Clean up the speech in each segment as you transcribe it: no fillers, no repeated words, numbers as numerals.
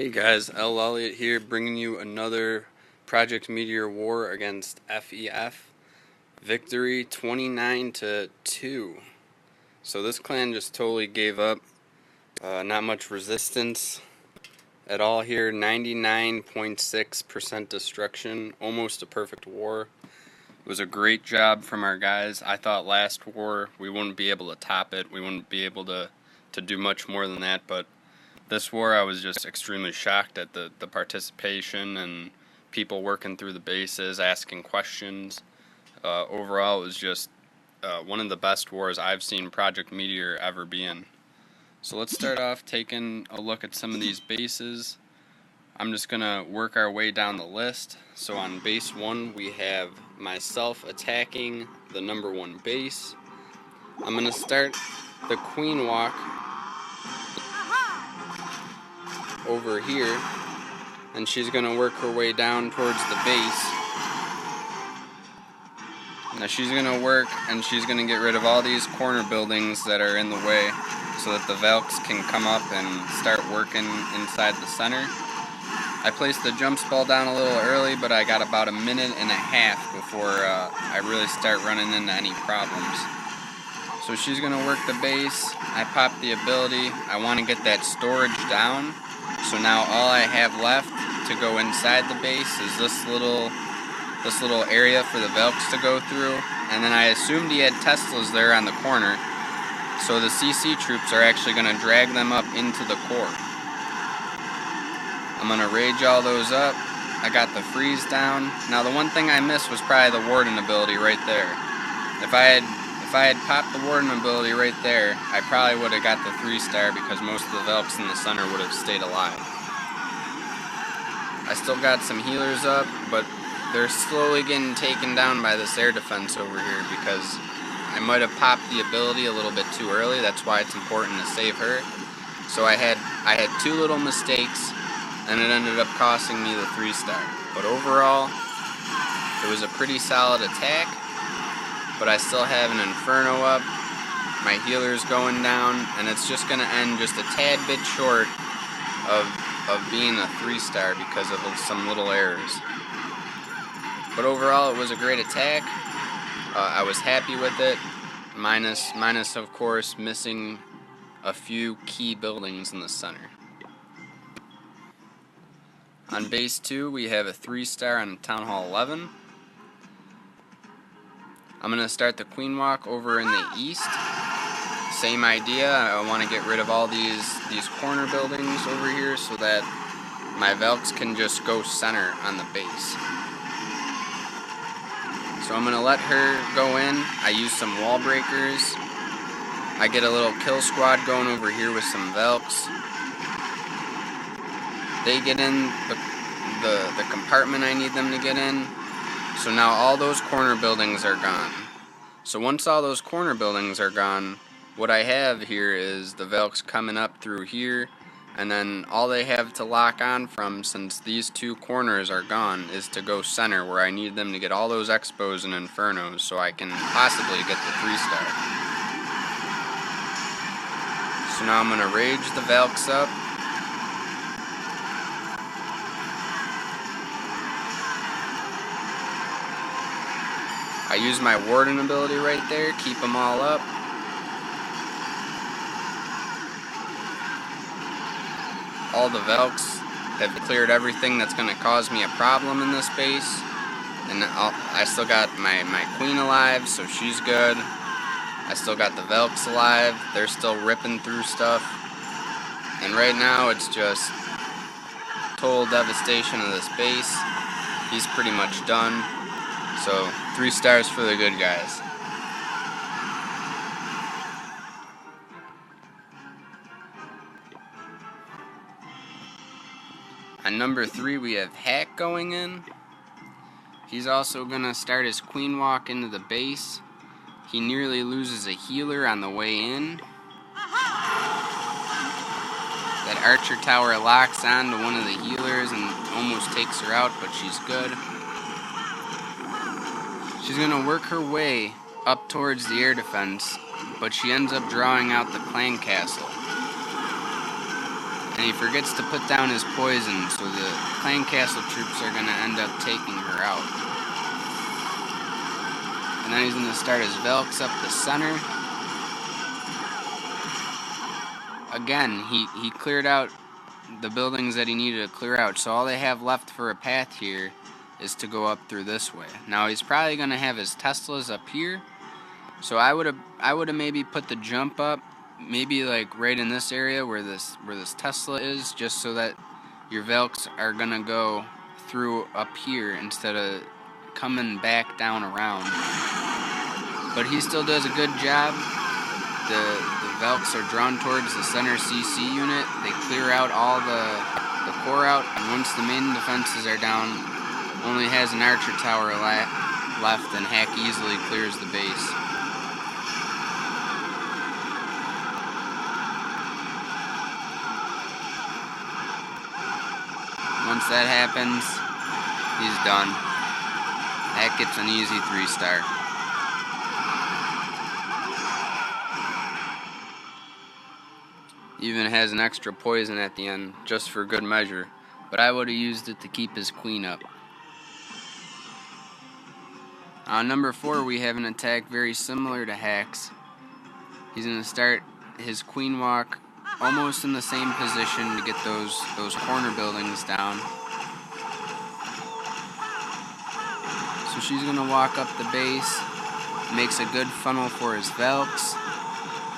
Hey guys, L. Elliott here, bringing you another Project Meteor war against FEF. Victory 29-2. So this clan just totally gave up. Not much resistance at all here. 99.6% destruction. Almost a perfect war. It was a great job from our guys. I thought last war we wouldn't be able to top it. We wouldn't be able to do much more than that, but this war, I was just extremely shocked at the participation and people working through the bases, asking questions. Overall, it was just one of the best wars I've seen Project Meteor ever be in. So let's start off taking a look at some of these bases. I'm just going to work our way down the list. So on base 1, we have myself attacking the number 1 base. I'm going to start the queen walk over here, and she's going to work her way down towards the base. Now she's going to work and she's going to get rid of all these corner buildings that are in the way so that the Valks can come up and start working inside the center. I placed the jump spell down a little early, but I got about a minute and a half before I really start running into any problems. So she's going to work the base. I pop the ability. I want to get that storage down. So now all I have left to go inside the base is this little area for the Valks to go through. And then I assumed he had Teslas there on the corner. So the CC troops are actually going to drag them up into the core. I'm going to rage all those up. I got the freeze down. Now the one thing I missed was probably the Warden ability right there. If I had popped the Warden ability right there, I probably would have got the 3-star because most of the Valks in the center would have stayed alive. I still got some healers up, but they're slowly getting taken down by this air defense over here because I might have popped the ability a little bit too early. That's why it's important to save her. So I had 2 little mistakes, and it ended up costing me the 3-star. But overall, it was a pretty solid attack. But I still have an Inferno up, my healer's going down, and it's just going to end just a tad bit short of being a 3-star because of some little errors. But overall, it was a great attack. I was happy with it, minus of course missing a few key buildings in the center. On base 2, we have a 3-star on Town Hall 11. I'm going to start the queen walk over in the east. Same idea. I want to get rid of all these corner buildings over here so that my Valks can just go center on the base. So I'm going to let her go in. I use some wall breakers. I get a little kill squad going over here with some Valks. They get in the compartment I need them to get in. So now all those corner buildings are gone. So once all those corner buildings are gone, what I have here is the Valks coming up through here, and then all they have to lock on from, since these 2 corners are gone, is to go center where I need them to get all those Expos and Infernos so I can possibly get the 3-star. So now I'm going to rage the Valks up. I use my Warden ability right there, keep them all up. All the Valks have cleared everything that's going to cause me a problem in this base. And I still got my queen alive, so she's good. I still got the Valks alive, they're still ripping through stuff. And right now it's just total devastation of this base. He's pretty much done. So 3 stars for the good guys. On number 3, we have Hack going in. He's also going to start his queen walk into the base. He nearly loses a healer on the way in. That archer tower locks on to one of the healers and almost takes her out, but she's good. She's going to work her way up towards the air defense, but she ends up drawing out the clan castle. and he forgets to put down his poison, so the clan castle troops are going to end up taking her out. And then he's going to start his Velks up the center. Again, he cleared out the buildings that he needed to clear out, so all they have left for a path here is to go up through this way. Now he's probably going to have his Teslas up here, so I would have maybe put the jump up, maybe like right in this area where this Tesla is, just so that your Velks are going to go through up here instead of coming back down around. But he still does a good job. The Velks are drawn towards the center CC unit. They clear out all the core out, and once the main defenses are down, only has an archer tower left, and Hack easily clears the base. Once that happens, he's done. Hack gets an easy 3-star. Even has an extra poison at the end, just for good measure, but I would have used it to keep his queen up. On number 4, we have an attack very similar to Hack's. He's going to start his queen walk almost in the same position to get those corner buildings down. So she's going to walk up the base, makes a good funnel for his Velks.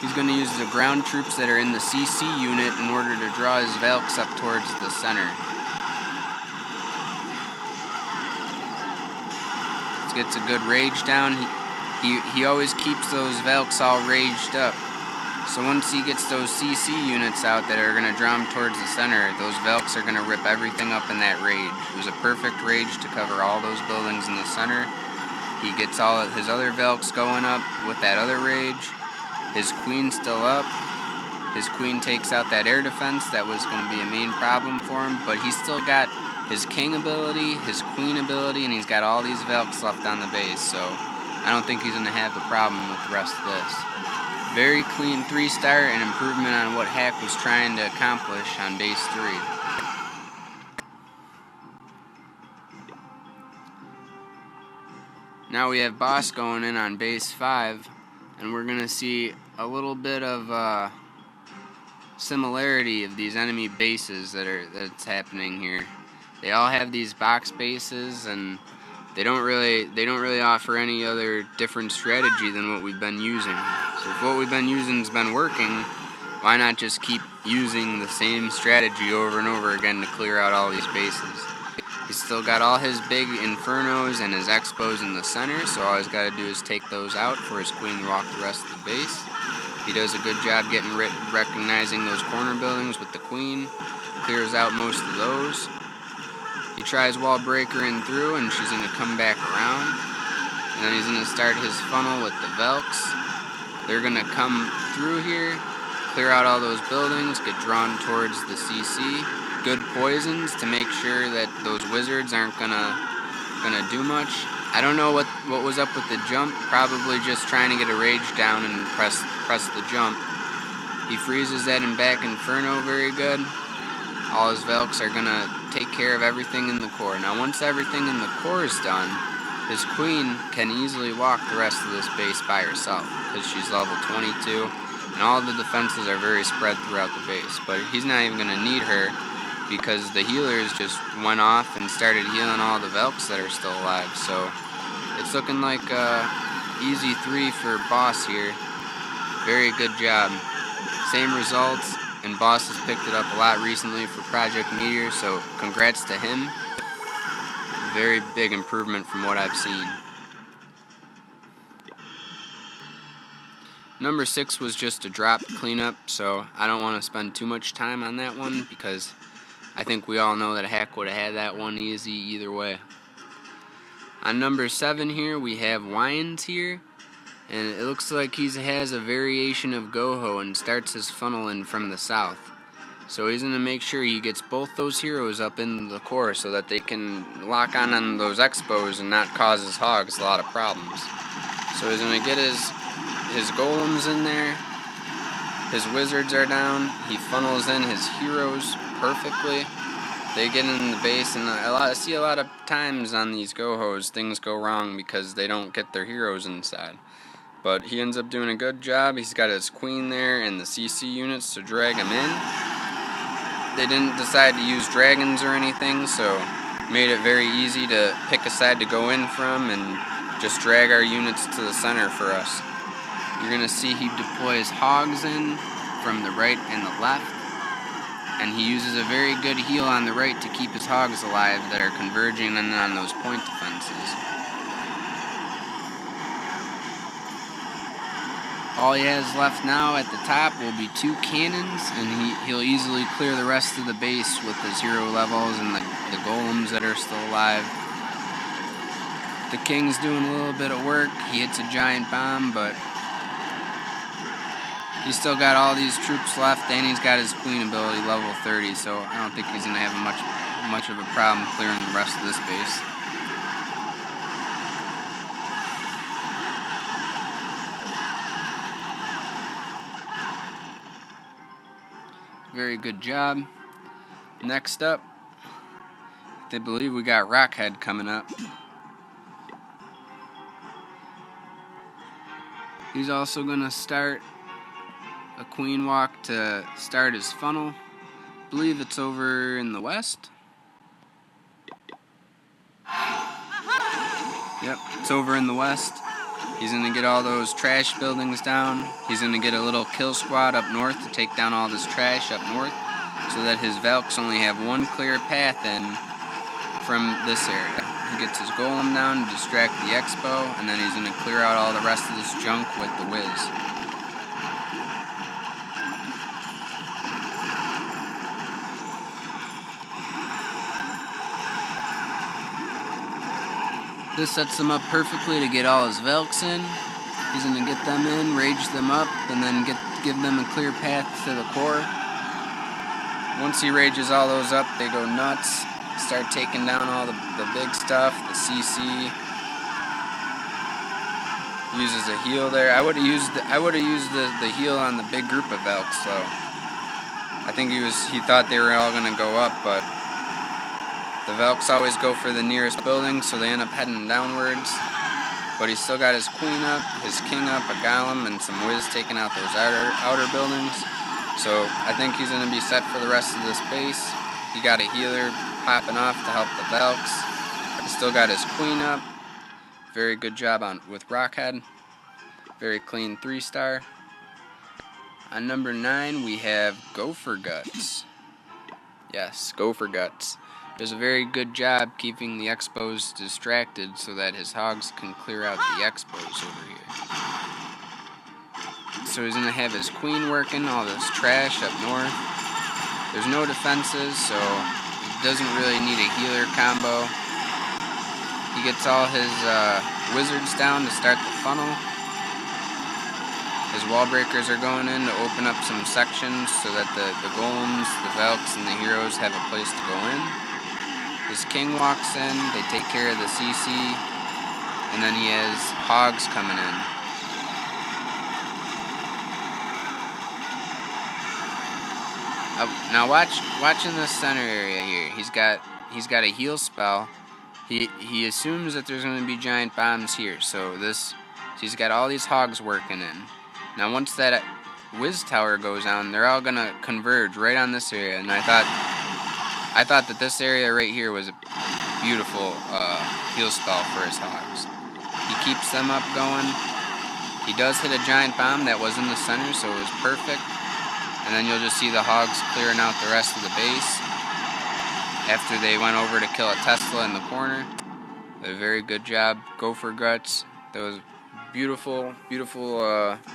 He's going to use the ground troops that are in the CC unit in order to draw his Velks up towards the center. Gets a good rage down. He always keeps those Velks all raged up. So once he gets those CC units out that are going to draw him towards the center, those Velks are going to rip everything up in that rage. It was a perfect rage to cover all those buildings in the center. He gets all of his other Velks going up with that other rage. His queen's still up. His queen takes out that air defense that was going to be a main problem for him, but he's still got his king ability, his queen ability, and he's got all these Velks left on the base, so I don't think he's going to have a problem with the rest of this. Very clean 3-star and improvement on what Hack was trying to accomplish on base 3. Now we have Boss going in on base 5, and we're going to see a little bit of similarity of these enemy bases that's happening here. They all have these box bases, and they don't really offer any other different strategy than what we've been using. So if what we've been using has been working, why not just keep using the same strategy over and over again to clear out all these bases? He's still got all his big infernos and his expos in the center, so all he's got to do is take those out for his queen to walk the rest of the base. He does a good job recognizing those corner buildings with the queen, clears out most of those. He tries wall breaker in through, and she's going to come back around. And then he's going to start his funnel with the Velks. They're going to come through here, clear out all those buildings, get drawn towards the CC. Good poisons to make sure that those wizards aren't gonna do much. I don't know what was up with the jump. Probably just trying to get a rage down and press the jump. He freezes that in back Inferno very good. All his Velks are going to take care of everything in the core. Now once everything in the core is done, his queen can easily walk the rest of this base by herself because she's level 22 and all the defenses are very spread throughout the base. But he's not even going to need her because the healers just went off and started healing all the Velks that are still alive. So it's looking like easy 3 for Boss here. Very good job. Same results, and Boss has picked it up a lot recently for Project Meteor, so congrats to him. Very big improvement from what I've seen. Number 6 was just a drop cleanup, so I don't want to spend too much time on that one because I think we all know that Hack would have had that one easy either way. On number 7 here, we have Wines here, and it looks like he has a variation of Goho and starts his funnel in from the south. So he's going to make sure he gets both those heroes up into the core so that they can lock on those expos and not cause his hogs a lot of problems. So he's going to get his golems in there, His wizards are down. He funnels in his heroes perfectly. They get in the base, and I see a lot of times on these go-hos things go wrong because they don't get their heroes inside. But he ends up doing a good job. He's got his queen there and the CC units to drag him in. They didn't decide to use dragons or anything, so made it very easy to pick a side to go in from and just drag our units to the center for us. You're going to see he deploys hogs in from the right and the left, and he uses a very good heal on the right to keep his hogs alive that are converging in on those point defenses. All he has left now at the top will be 2 cannons, and he'll easily clear the rest of the base with his hero levels and the golems that are still alive. The king's doing a little bit of work. He hits a giant bomb, but he's still got all these troops left, and he's got his queen ability level 30, so I don't think he's going to have much of a problem clearing the rest of this base. Very good job. Next up, they believe we got Rockhead coming up. He's also going to start a queen walk to start his funnel. I believe it's over in the west. Yep, it's over in the west. He's going to get all those trash buildings down. He's going to get a little kill squad up north to take down all this trash up north so that his Valks only have one clear path in from this area. He gets his golem down to distract the expo, and then he's going to clear out all the rest of this junk with the whiz. This sets him up perfectly to get all his Valks in. He's going to get them in, rage them up, and then give them a clear path to the core. Once he rages all those up, they go nuts, start taking down all the big stuff, the CC. Uses a heal there. I would have used the heal on the big group of Valks, so I think he thought they were all going to go up, but the Valks always go for the nearest building, so they end up heading downwards. But he's still got his queen up, his king up, a golem, and some whiz taking out those outer buildings. So I think he's going to be set for the rest of this base. He got a healer popping off to help the Valks. He's still got his queen up. Very good job with Rockhead. Very clean 3-star. On number 9, we have Gopher Guts. Yes, Gopher Guts. Does a very good job keeping the expos distracted so that his hogs can clear out the expos over here. So he's going to have his queen working, all this trash up north. There's no defenses, so he doesn't really need a healer combo. He gets all his wizards down to start the funnel. His wall breakers are going in to open up some sections so that the golems, the Valks, and the heroes have a place to go in. His king walks in, they take care of the CC, and then he has hogs coming in. Now watch in the center area here. He's got a heal spell. He assumes that there's going to be giant bombs here, so he's got all these hogs working in. Now once that whiz tower goes on, they're all going to converge right on this area, and I thought that this area right here was a beautiful heal spell for his hogs. He keeps them up going. He does hit a giant bomb that was in the center, so it was perfect. And then you'll just see the hogs clearing out the rest of the base after they went over to kill a Tesla in the corner. A very good job, Gopher Guts. That was beautiful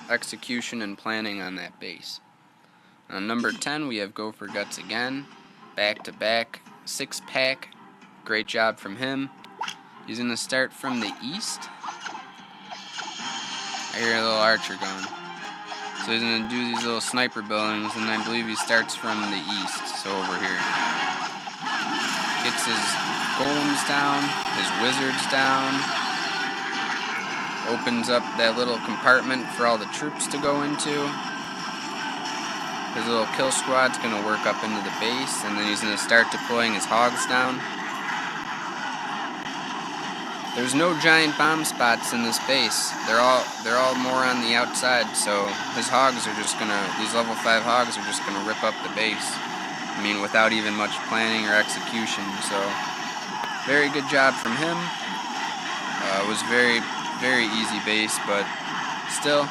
execution and planning on that base. On number 10, we have Gopher Guts again. Back-to-back 6-pack. Great job from him. He's going to start from the east. I hear a little archer going. So he's going to do these little sniper buildings, and I believe he starts from the east, so over here. Gets his golems down, his wizards down. Opens up that little compartment for all the troops to go into. His little kill squad's going to work up into the base, and then he's going to start deploying his hogs down. There's no giant bomb spots in this base. They're all more on the outside, so his hogs are just gonna, these level 5 hogs are just gonna rip up the base. I mean, without even much planning or execution, so very good job from him. It was very, very easy base, but still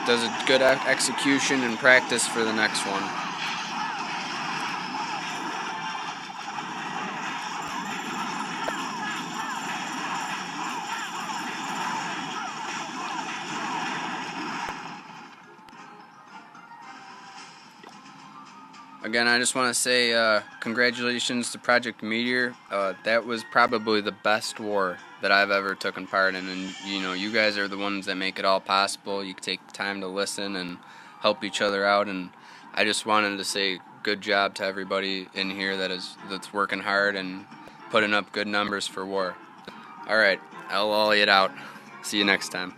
does a good execution and practice for the next one. Again, I just want to say congratulations to Project Meteor. That was probably the best war that I've ever taken part in, and you guys are the ones that make it all possible. You take time to listen and help each other out, and I just wanted to say good job to everybody in here that's working hard and putting up good numbers for war. All right, I'll all it out. See you next time.